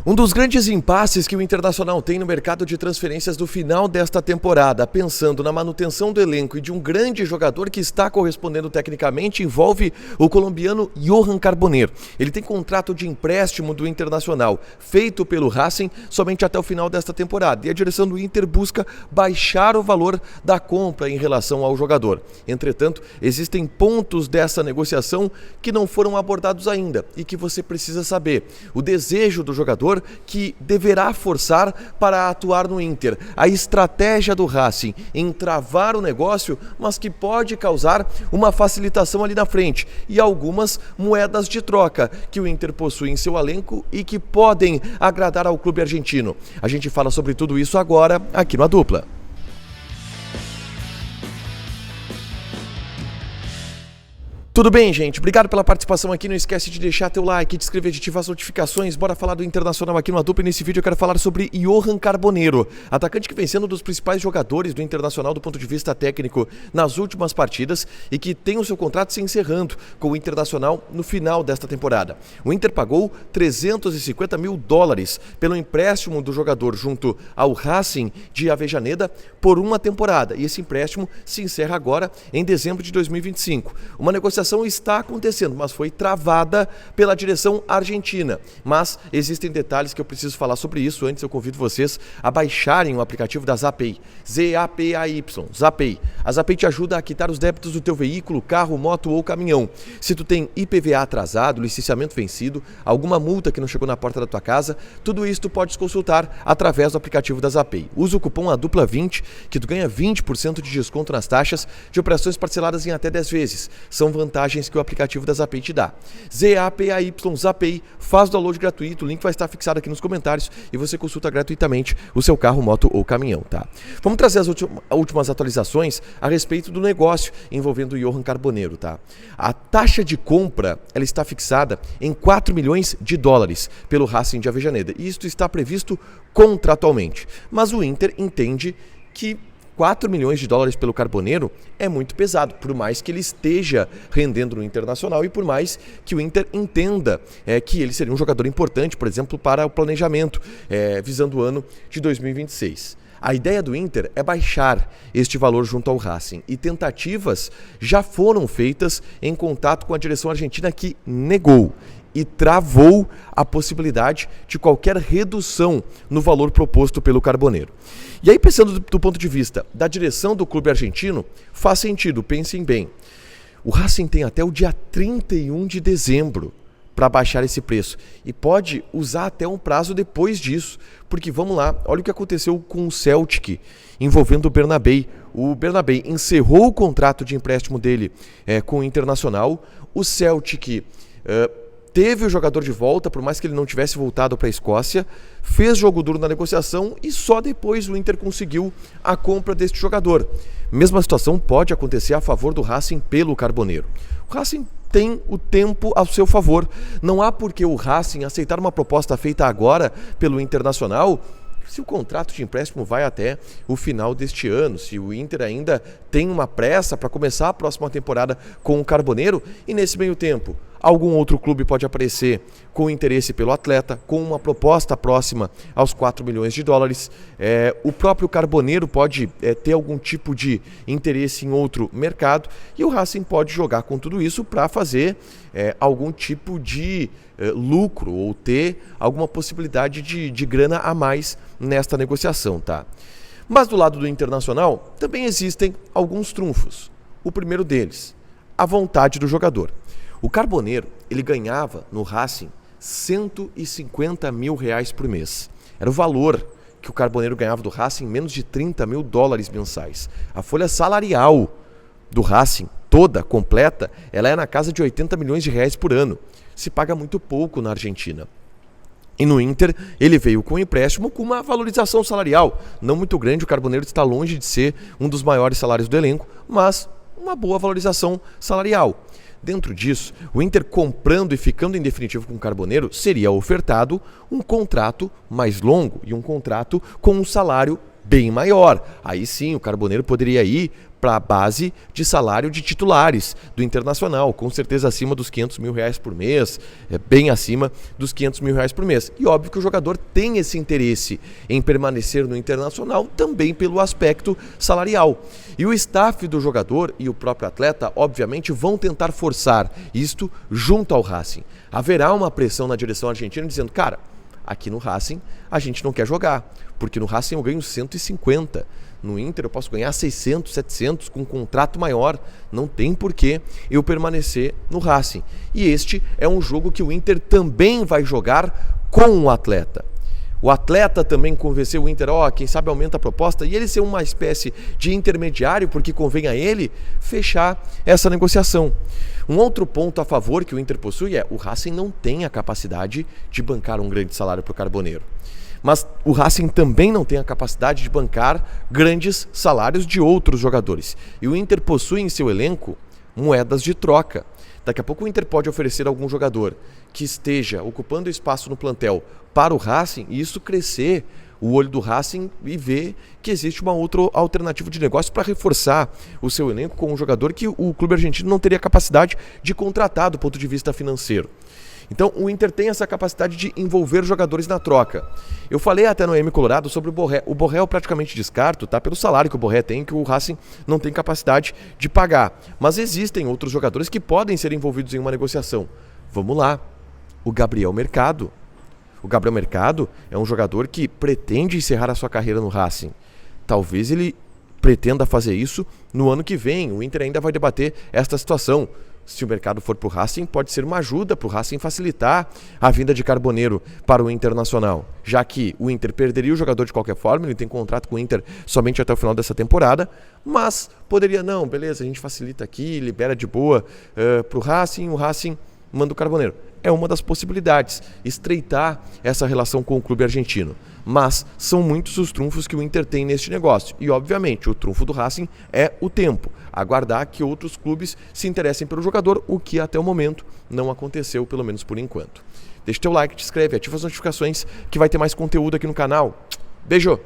Um dos grandes impasses que o Internacional tem no mercado de transferências do final desta temporada, pensando na manutenção do elenco e de um grande jogador que está correspondendo tecnicamente, envolve o colombiano Johan Carboneiro. Ele tem contrato de empréstimo do Internacional, feito pelo Racing, somente até o final desta temporada. E a direção do Inter busca baixar o valor da compra em relação ao jogador. Entretanto, existem pontos dessa negociação que não foram abordados ainda e que você precisa saber. O desejo do jogador que deverá forçar para atuar no Inter, a estratégia do Racing em travar o negócio, mas que pode causar uma facilitação ali na frente, e algumas moedas de troca que o Inter possui em seu elenco e que podem agradar ao clube argentino. A gente fala sobre tudo isso agora aqui no A Dupla. Tudo bem, gente? Obrigado pela participação aqui. Não esquece de deixar teu like, de inscrever, de ativar as notificações. Bora falar do Internacional aqui no A Dupla. E nesse vídeo eu quero falar sobre Johan Carboneiro, atacante que vem sendo um dos principais jogadores do Internacional do ponto de vista técnico nas últimas partidas e que tem o seu contrato se encerrando com o Internacional no final desta temporada. O Inter pagou $350 mil pelo empréstimo do jogador junto ao Racing de Avellaneda por uma temporada. E esse empréstimo se encerra agora em dezembro de 2025. Uma negociação está acontecendo, mas foi travada pela direção argentina. Mas existem detalhes que eu preciso falar sobre isso. Antes eu convido vocês a baixarem o aplicativo da Zapay, Z-A-P-A-Y, Zapay. A Zapay te ajuda a quitar os débitos do teu veículo, carro, moto ou caminhão. Se tu tem IPVA atrasado, licenciamento vencido, alguma multa que não chegou na porta da tua casa, tudo isso tu podes consultar através do aplicativo da Zapay. Usa o cupom ADUPLA20 que tu ganha 20% de desconto nas taxas de operações parceladas em até 10 vezes. São vantagens que o aplicativo da Zapay te dá. Z-A-P-A-Y, Zapay, faz o download gratuito, o link vai estar fixado aqui nos comentários e você consulta gratuitamente o seu carro, moto ou caminhão, tá? Vamos trazer as últimas atualizações a respeito do negócio envolvendo o Johan Carboneiro, tá? A taxa de compra, ela está fixada em $4 milhões pelo Racing de Avellaneda e isto está previsto contratualmente, mas o Inter entende que $4 milhões pelo Carboneiro é muito pesado, por mais que ele esteja rendendo no Internacional e por mais que o Inter entenda que ele seria um jogador importante, por exemplo, para o planejamento, visando o ano de 2026. A ideia do Inter é baixar este valor junto ao Racing e tentativas já foram feitas em contato com a direção argentina que negou e travou a possibilidade de qualquer redução no valor proposto pelo Carboneiro. E aí, pensando do ponto de vista da direção do clube argentino, faz sentido, pensem bem. O Racing tem até o dia 31 de dezembro para baixar esse preço e pode usar até um prazo depois disso, porque vamos lá, olha o que aconteceu com o Celtic envolvendo o Bernabéu. O Bernabéu encerrou o contrato de empréstimo dele com o Internacional, o Celtic teve o jogador de volta, por mais que ele não tivesse voltado para a Escócia, fez jogo duro na negociação e só depois o Inter conseguiu a compra deste jogador. Mesma situação pode acontecer a favor do Racing pelo Carboneiro. O Racing tem o tempo a seu favor. Não há por que o Racing aceitar uma proposta feita agora pelo Internacional se o contrato de empréstimo vai até o final deste ano, se o Inter ainda tem uma pressa para começar a próxima temporada com o Carboneiro e nesse meio tempo algum outro clube pode aparecer com interesse pelo atleta, com uma proposta próxima aos $4 milhões. O próprio Carboneiro pode ter algum tipo de interesse em outro mercado e o Racing pode jogar com tudo isso para fazer algum tipo de lucro ou ter alguma possibilidade de grana a mais nesta negociação, tá? Mas do lado do Internacional também existem alguns trunfos. O primeiro deles, a vontade do jogador. O Carboneiro, ele ganhava no Racing $150 mil por mês. Era o valor que o Carboneiro ganhava do Racing, menos de $30 mil mensais. A folha salarial do Racing, toda, completa, ela é na casa de $80 milhões por ano. Se paga muito pouco na Argentina. E no Inter, ele veio com um empréstimo com uma valorização salarial não muito grande. O Carboneiro está longe de ser um dos maiores salários do elenco, mas uma boa valorização salarial. Dentro disso, o Inter comprando e ficando em definitivo com o Carboneiro, seria ofertado um contrato mais longo e um contrato com um salário bem maior. Aí sim, o Carboneiro poderia ir para a base de salário de titulares do Internacional, com certeza acima dos R$500 mil por mês, bem acima dos R$500 mil por mês. E óbvio que o jogador tem esse interesse em permanecer no Internacional também pelo aspecto salarial. E o staff do jogador e o próprio atleta, obviamente, vão tentar forçar isto junto ao Racing. Haverá uma pressão na direção argentina dizendo, cara, aqui no Racing a gente não quer jogar, porque no Racing eu ganho 150, no Inter eu posso ganhar 600, 700 com um contrato maior, não tem porquê eu permanecer no Racing. E este é um jogo que o Inter também vai jogar com o atleta. O atleta também convenceu o Inter, quem sabe aumenta a proposta, e ele ser uma espécie de intermediário, porque convém a ele fechar essa negociação. Um outro ponto a favor que o Inter possui é o Racing não tem a capacidade de bancar um grande salário para o Carboneiro. Mas o Racing também não tem a capacidade de bancar grandes salários de outros jogadores. E o Inter possui em seu elenco moedas de troca. Daqui a pouco o Inter pode oferecer algum jogador que esteja ocupando espaço no plantel para o Racing e isso crescer o olho do Racing e ver que existe uma outra alternativa de negócio para reforçar o seu elenco com um jogador que o clube argentino não teria capacidade de contratar do ponto de vista financeiro. Então o Inter tem essa capacidade de envolver jogadores na troca. Eu falei até no M Colorado sobre o Borré. O Borré eu praticamente descarto, tá? Pelo salário que o Borré tem, que o Racing não tem capacidade de pagar. Mas existem outros jogadores que podem ser envolvidos em uma negociação. Vamos lá. O Gabriel Mercado. O Gabriel Mercado é um jogador que pretende encerrar a sua carreira no Racing. Talvez ele pretenda fazer isso no ano que vem. O Inter ainda vai debater esta situação. Se o Mercado for para o Racing, pode ser uma ajuda para o Racing facilitar a vinda de Carboneiro para o Internacional, já que o Inter perderia o jogador de qualquer forma, ele tem contrato com o Inter somente até o final dessa temporada, mas poderia não, beleza, a gente facilita aqui, libera de boa para o Racing manda o Carboneiro. É uma das possibilidades, estreitar essa relação com o clube argentino. Mas são muitos os trunfos que o Inter tem neste negócio. E, obviamente, o trunfo do Racing é o tempo. Aguardar que outros clubes se interessem pelo jogador, o que até o momento não aconteceu, pelo menos por enquanto. Deixa o teu like, te inscreve, ativa as notificações que vai ter mais conteúdo aqui no canal. Beijo!